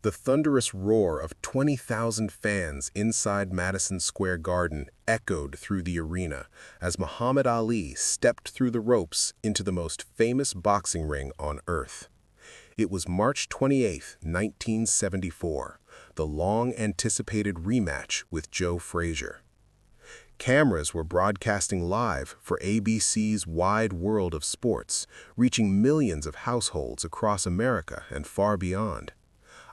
The thunderous roar of 20,000 fans inside Madison Square Garden echoed through the arena as Muhammad Ali stepped through the ropes into the most famous boxing ring on earth. It was March 28, 1974, the long-anticipated rematch with Joe Frazier. Cameras were broadcasting live for ABC's Wide World of Sports, reaching millions of households across America and far beyond.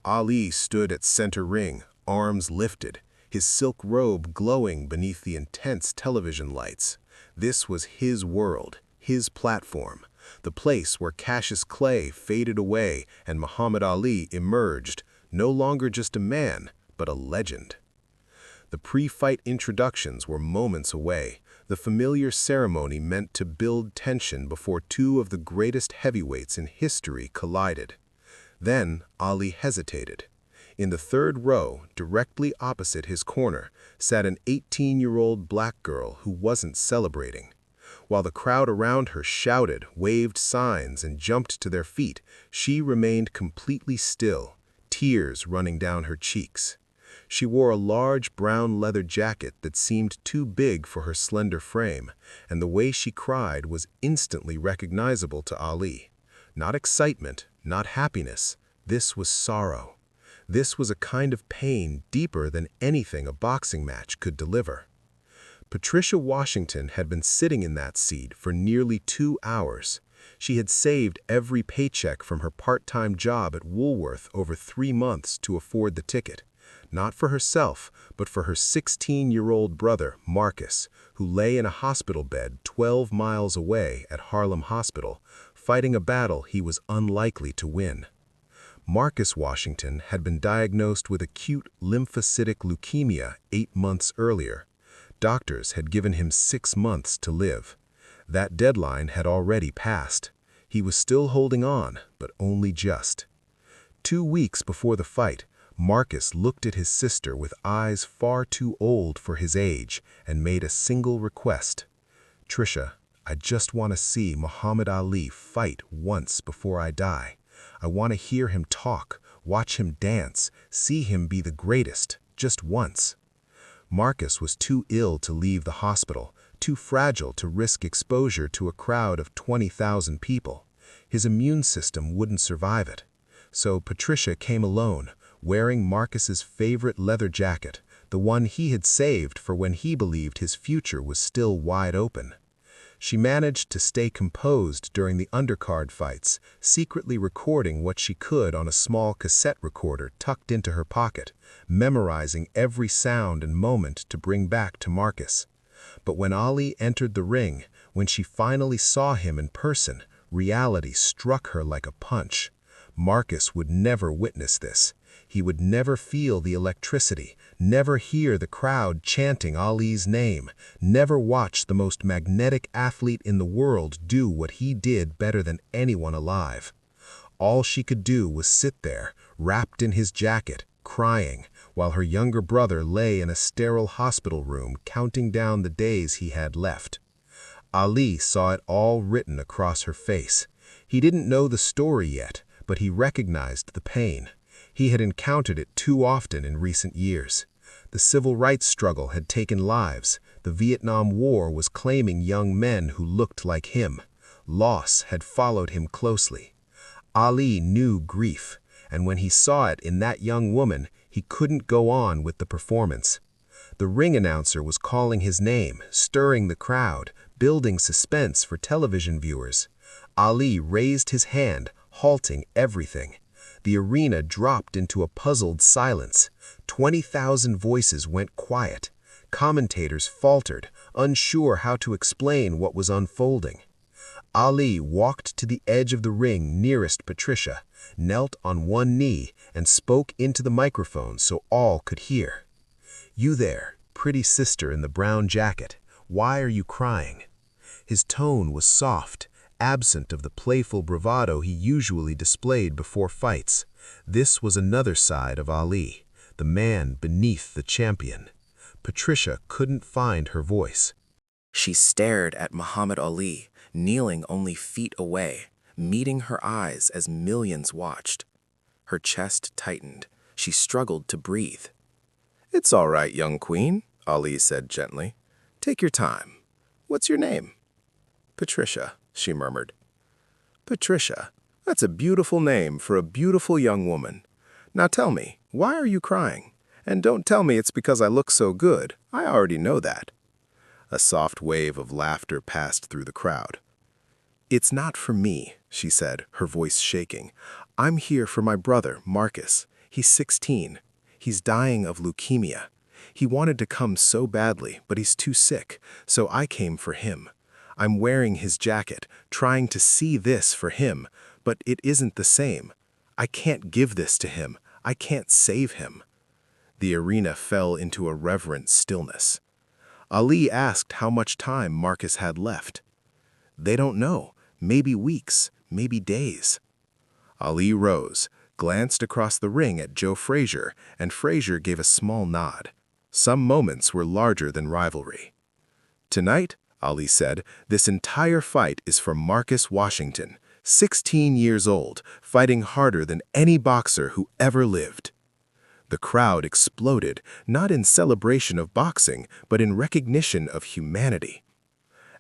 Ali stood at center ring, arms lifted, his silk robe glowing beneath the intense television lights. This was his world, his platform, the place where Cassius Clay faded away and Muhammad Ali emerged, no longer just a man, but a legend. The pre-fight introductions were moments away, the familiar ceremony meant to build tension before two of the greatest heavyweights in history collided. Then Ali hesitated. In the third row, directly opposite his corner, sat an 18-year-old black girl who wasn't celebrating. While the crowd around her shouted, waved signs, and jumped to their feet, she remained completely still, tears running down her cheeks. She wore a large brown leather jacket that seemed too big for her slender frame, and the way she cried was instantly recognizable to Ali. Not excitement, not happiness. This was sorrow. This was a kind of pain deeper than anything a boxing match could deliver. Patricia Washington had been sitting in that seat for nearly 2 hours. She had saved every paycheck from her part-time job at Woolworth over 3 months to afford the ticket. Not for herself, but for her 16-year-old brother, Marcus, who lay in a hospital bed 12 miles away at Harlem Hospital, fighting a battle he was unlikely to win. Marcus Washington had been diagnosed with acute lymphocytic leukemia 8 months earlier. Doctors had given him 6 months to live. That deadline had already passed. He was still holding on, but only just. 2 weeks before the fight, Marcus looked at his sister with eyes far too old for his age and made a single request. "Trisha, I just want to see Muhammad Ali fight once before I die. I want to hear him talk, watch him dance, see him be the greatest, just once." Marcus was too ill to leave the hospital, too fragile to risk exposure to a crowd of 20,000 people. His immune system wouldn't survive it. So Patricia came alone, wearing Marcus's favorite leather jacket, the one he had saved for when he believed his future was still wide open. She managed to stay composed during the undercard fights, secretly recording what she could on a small cassette recorder tucked into her pocket, memorizing every sound and moment to bring back to Marcus. But when Ali entered the ring, when she finally saw him in person, reality struck her like a punch. Marcus would never witness this. He would never feel the electricity, never hear the crowd chanting Ali's name, never watch the most magnetic athlete in the world do what he did better than anyone alive. All she could do was sit there, wrapped in his jacket, crying, while her younger brother lay in a sterile hospital room counting down the days he had left. Ali saw it all written across her face. He didn't know the story yet, but he recognized the pain. He had encountered it too often in recent years. The civil rights struggle had taken lives. The Vietnam War was claiming young men who looked like him. Loss had followed him closely. Ali knew grief, and when he saw it in that young woman, he couldn't go on with the performance. The ring announcer was calling his name, stirring the crowd, building suspense for television viewers. Ali raised his hand, halting everything. The arena dropped into a puzzled silence. 20,000 voices went quiet. Commentators faltered, unsure how to explain what was unfolding. Ali walked to the edge of the ring nearest Patricia, knelt on one knee, and spoke into the microphone so all could hear. "You there, pretty sister in the brown jacket, why are you crying?" His tone was soft, absent of the playful bravado he usually displayed before fights. This was another side of Ali, the man beneath the champion. Patricia couldn't find her voice. She stared at Muhammad Ali, kneeling only feet away, meeting her eyes as millions watched. Her chest tightened. She struggled to breathe. "It's all right, young queen," Ali said gently. "Take your time. What's your name?" "Patricia," she murmured. "Patricia, that's a beautiful name for a beautiful young woman. Now tell me, why are you crying? And don't tell me it's because I look so good. I already know that." A soft wave of laughter passed through the crowd. "It's not for me," she said, her voice shaking. "I'm here for my brother, Marcus. He's 16. He's dying of leukemia. He wanted to come so badly, but he's too sick, so I came for him. I'm wearing his jacket, trying to see this for him, but it isn't the same. I can't give this to him. I can't save him." The arena fell into a reverent stillness. Ali asked how much time Marcus had left. "They don't know. Maybe weeks, maybe days." Ali rose, glanced across the ring at Joe Frazier, and Frazier gave a small nod. Some moments were larger than rivalry. "Tonight," Ali said, "this entire fight is for Marcus Washington, 16 years old, fighting harder than any boxer who ever lived." The crowd exploded, not in celebration of boxing, but in recognition of humanity.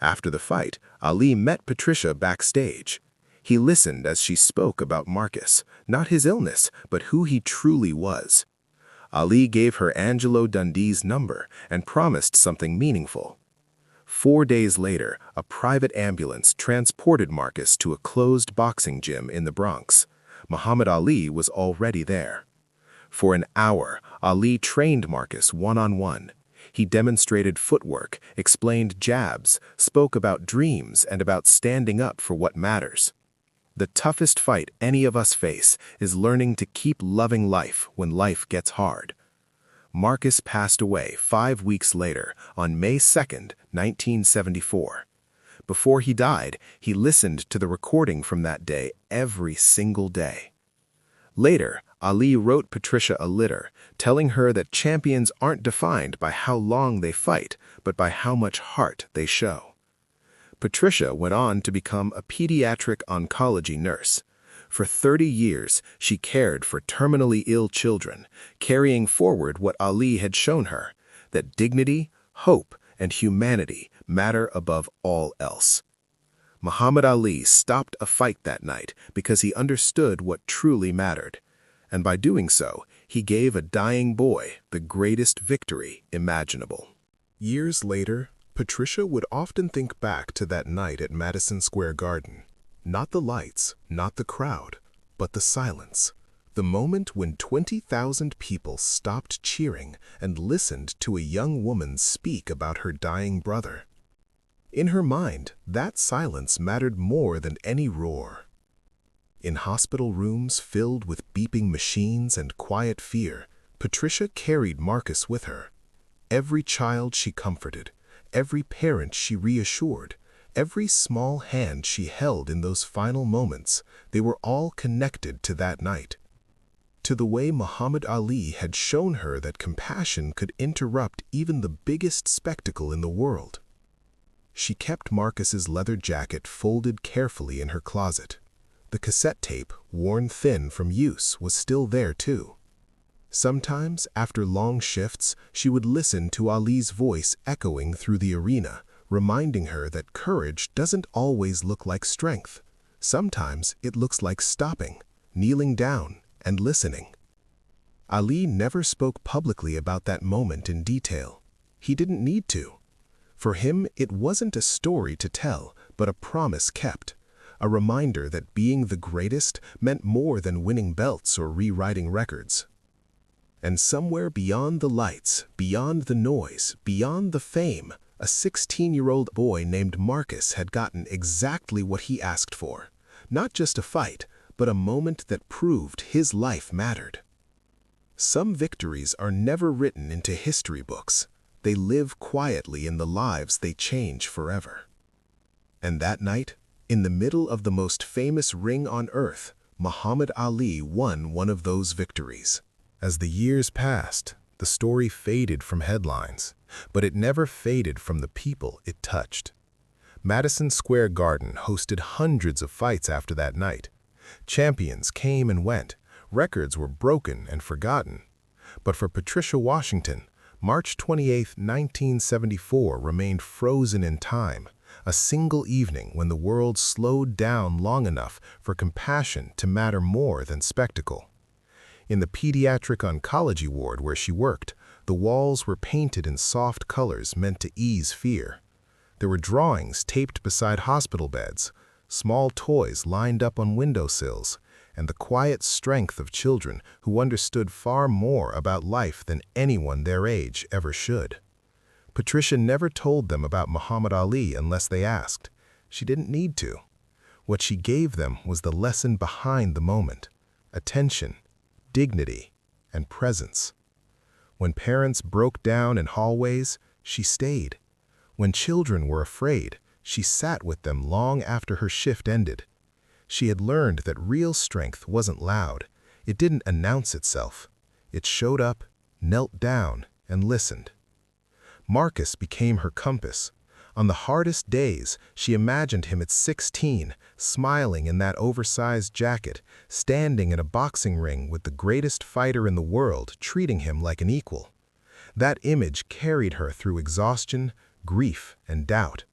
After the fight, Ali met Patricia backstage. He listened as she spoke about Marcus, not his illness, but who he truly was. Ali gave her Angelo Dundee's number and promised something meaningful. 4 days later, a private ambulance transported Marcus to a closed boxing gym in the Bronx. Muhammad Ali was already there. For an hour, Ali trained Marcus one-on-one. He demonstrated footwork, explained jabs, spoke about dreams, and about standing up for what matters. The toughest fight any of us face is learning to keep loving life when life gets hard. Marcus passed away 5 weeks later, on May 2, 1974. Before he died, he listened to the recording from that day every single day. Later, Ali wrote Patricia a letter, telling her that champions aren't defined by how long they fight, but by how much heart they show. Patricia went on to become a pediatric oncology nurse. For 30 years, she cared for terminally ill children, carrying forward what Ali had shown her, that dignity, hope, and humanity matter above all else. Muhammad Ali stopped a fight that night because he understood what truly mattered. And by doing so, he gave a dying boy the greatest victory imaginable. Years later, Patricia would often think back to that night at Madison Square Garden. Not the lights, not the crowd, but the silence. The moment when 20,000 people stopped cheering and listened to a young woman speak about her dying brother. In her mind, that silence mattered more than any roar. In hospital rooms filled with beeping machines and quiet fear, Patricia carried Marcus with her. Every child she comforted, every parent she reassured, every small hand she held in those final moments, they were all connected to that night. To the way Muhammad Ali had shown her that compassion could interrupt even the biggest spectacle in the world. She kept Marcus's leather jacket folded carefully in her closet. The cassette tape, worn thin from use, was still there too. Sometimes, after long shifts, she would listen to Ali's voice echoing through the arena, reminding her that courage doesn't always look like strength. Sometimes it looks like stopping, kneeling down, and listening. Ali never spoke publicly about that moment in detail. He didn't need to. For him, it wasn't a story to tell, but a promise kept. A reminder that being the greatest meant more than winning belts or rewriting records. And somewhere beyond the lights, beyond the noise, beyond the fame, a 16-year-old boy named Marcus had gotten exactly what he asked for. Not just a fight, but a moment that proved his life mattered. Some victories are never written into history books. They live quietly in the lives they change forever. And that night, in the middle of the most famous ring on earth, Muhammad Ali won one of those victories. As the years passed, the story faded from headlines, but it never faded from the people it touched. Madison Square Garden hosted hundreds of fights after that night. Champions came and went, Records were broken and forgotten. But for Patricia Washington, March 28, 1974 remained frozen in time, a single evening when the world slowed down long enough for compassion to matter more than spectacle. In the pediatric oncology ward where she worked, the walls were painted in soft colors meant to ease fear. There were drawings taped beside hospital beds, small toys lined up on windowsills, and the quiet strength of children who understood far more about life than anyone their age ever should. Patricia never told them about Muhammad Ali unless they asked. She didn't need to. What she gave them was the lesson behind the moment: attention, dignity, and presence. When parents broke down in hallways, she stayed. When children were afraid, she sat with them long after her shift ended. She had learned that real strength wasn't loud. It didn't announce itself. It showed up, knelt down, and listened. Marcus became her compass. On the hardest days, she imagined him at 16, smiling in that oversized jacket, standing in a boxing ring with the greatest fighter in the world, treating him like an equal. That image carried her through exhaustion, grief, and doubt.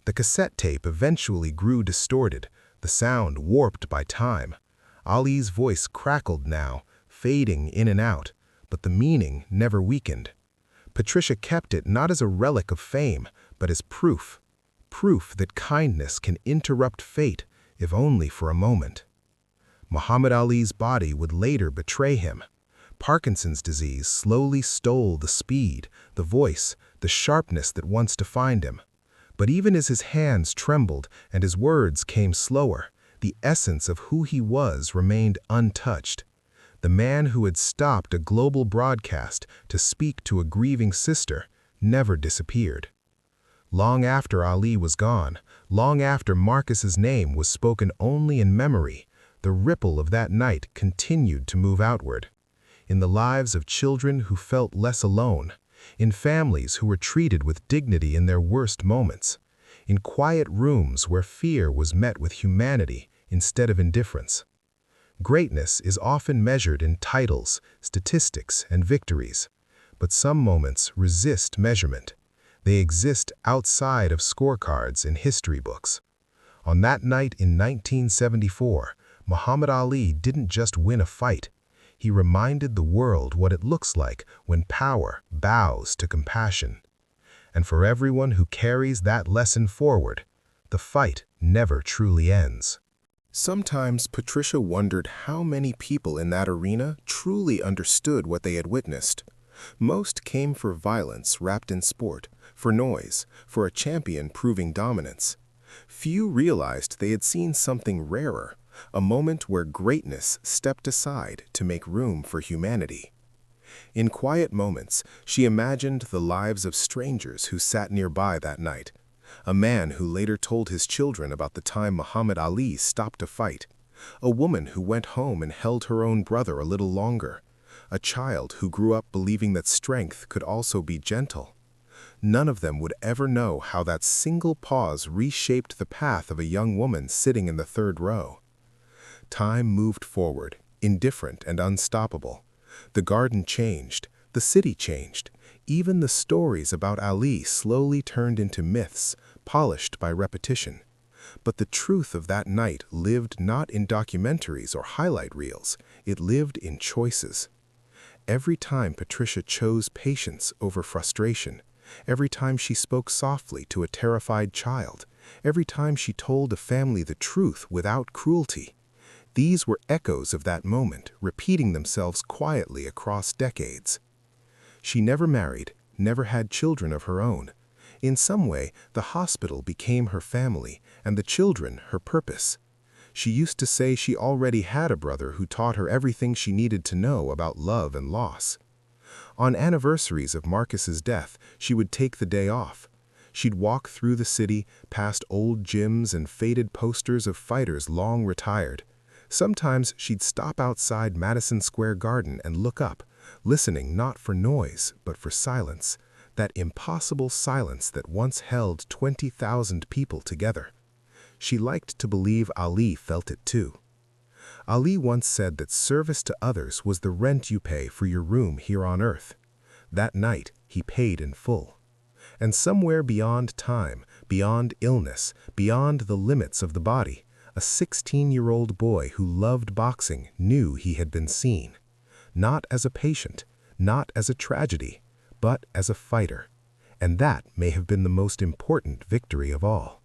The cassette tape eventually grew distorted, the sound warped by time. Ali's voice crackled now, fading in and out, but the meaning never weakened. Patricia kept it not as a relic of fame, but as proof that kindness can interrupt fate, if only for a moment. Muhammad Ali's body would later betray him. Parkinson's disease slowly stole the speed, the voice, the sharpness that once defined him. But even as his hands trembled and his words came slower, the essence of who he was remained untouched. The man who had stopped a global broadcast to speak to a grieving sister never disappeared. Long after Ali was gone, long after Marcus's name was spoken only in memory, the ripple of that night continued to move outward. In the lives of children who felt less alone, in families who were treated with dignity in their worst moments, in quiet rooms where fear was met with humanity instead of indifference. Greatness is often measured in titles, statistics, and victories, but some moments resist measurement. They exist outside of scorecards in history books. On that night in 1974, Muhammad Ali didn't just win a fight. He reminded the world what it looks like when power bows to compassion. And for everyone who carries that lesson forward, the fight never truly ends. Sometimes Patricia wondered how many people in that arena truly understood what they had witnessed. Most came for violence wrapped in sport, for noise, for a champion proving dominance. Few realized they had seen something rarer, a moment where greatness stepped aside to make room for humanity. In quiet moments, she imagined the lives of strangers who sat nearby that night. A man who later told his children about the time Muhammad Ali stopped a fight. A woman who went home and held her own brother a little longer. A child who grew up believing that strength could also be gentle. None of them would ever know how that single pause reshaped the path of a young woman sitting in the third row. Time moved forward, indifferent and unstoppable. The garden changed, the city changed. Even the stories about Ali slowly turned into myths, polished by repetition. But the truth of that night lived not in documentaries or highlight reels, it lived in choices. Every time Patricia chose patience over frustration, every time she spoke softly to a terrified child, every time she told a family the truth without cruelty, these were echoes of that moment, repeating themselves quietly across decades. She never married, never had children of her own. In some way, the hospital became her family, and the children her purpose. She used to say she already had a brother who taught her everything she needed to know about love and loss. On anniversaries of Marcus's death, she would take the day off. She'd walk through the city, past old gyms and faded posters of fighters long retired. Sometimes she'd stop outside Madison Square Garden and look up, listening not for noise, but for silence, that impossible silence that once held 20,000 people together. She liked to believe Ali felt it too. Ali once said that service to others was the rent you pay for your room here on earth. That night, he paid in full. And somewhere beyond time, beyond illness, beyond the limits of the body, a 16-year-old boy who loved boxing knew he had been seen. Not as a patient, not as a tragedy, but as a fighter. And that may have been the most important victory of all.